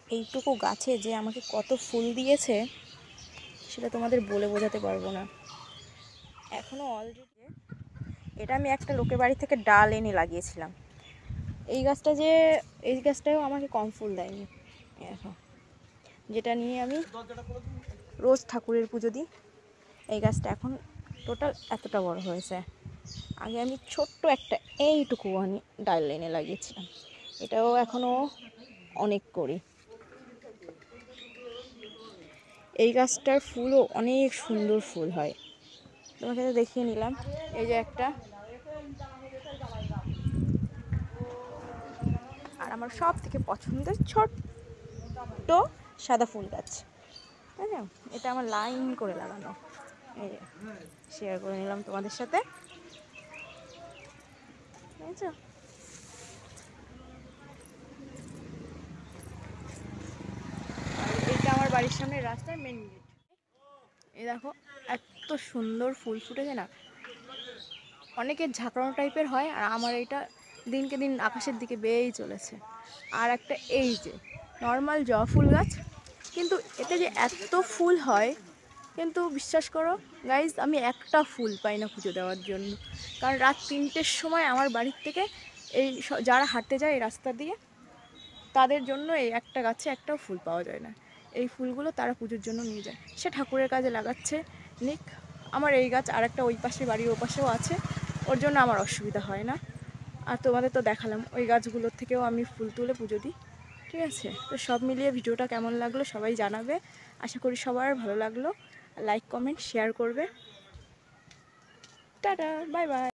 এইটুকু গাছে যে আমাকে কত ফুল দিয়েছে সেটা তোমাদের বলে বোঝাতে পারবো না। এখনও অলরেডি এটা আমি একটা লোকের বাড়ি থেকে ডাল এনে লাগিয়েছিলাম। এই গাছটাও আমাকে কম ফুল দেয়নি। এখন যেটা নিয়ে আমি রোজ ঠাকুরের পুজো দিই, এই গাছটা এখন টোটাল এতটা বড় হয়েছে। আগে আমি ছোট্ট একটা এইটুকু ডাল এনে লাগিয়েছিলাম, এটাও এখনও অনেক করি। এই গাছটার ফুলও অনেক সুন্দর ফুল হয়, তোমাকে তো দেখিয়ে নিলাম। এই যে একটা, আর আমার সব থেকে পছন্দের ছোট্ট সাদা ফুল গাছ, হ্যাঁ এটা আমার লাইন করে লাগানো। এই যে শেয়ার করে নিলাম তোমাদের সাথে, বুঝেছো? এটা আমার বাড়ির সামনে রাস্তার মেন গেট। এই দেখো এত সুন্দর ফুল ফুটেছে না, অনেকের ঝাঁকড়ানো টাইপের হয়, আর আমার এটা দিনকে দিন আকাশের দিকে বেয়েই চলেছে। আর একটা এই যে নর্মাল জবা ফুল গাছ, কিন্তু এতে যে এত ফুল হয়, কিন্তু বিশ্বাস করো গাইজ আমি একটা ফুল পাই না পুজো দেওয়ার জন্য। কারণ রাত 3টের সময় আমার বাড়ির থেকে এই যারা হাঁটতে যায় এই রাস্তা দিয়ে, তাদের জন্য এই একটা গাছে একটাও ফুল পাওয়া যায় না। এই ফুলগুলো তারা পুজোর জন্য নিয়ে যায়, সে ঠাকুরের কাজে লাগাচ্ছে নিক। আমার এই গাছ আর একটা ওই পাশে বাড়ির ও পাশেও আছে, ওর জন্য আমার অসুবিধা হয় না। আর তোমাদের তো দেখালাম ওই গাছগুলোর থেকেও আমি ফুল তুলে পুজো দিই, ঠিক আছে? তো সব মিলিয়ে ভিডিওটা কেমন লাগলো সবাই জানাবে, আশা করি সবার ভালো লাগলো। লাইক কমেন্ট শেয়ার করবে। Tata, bye bye.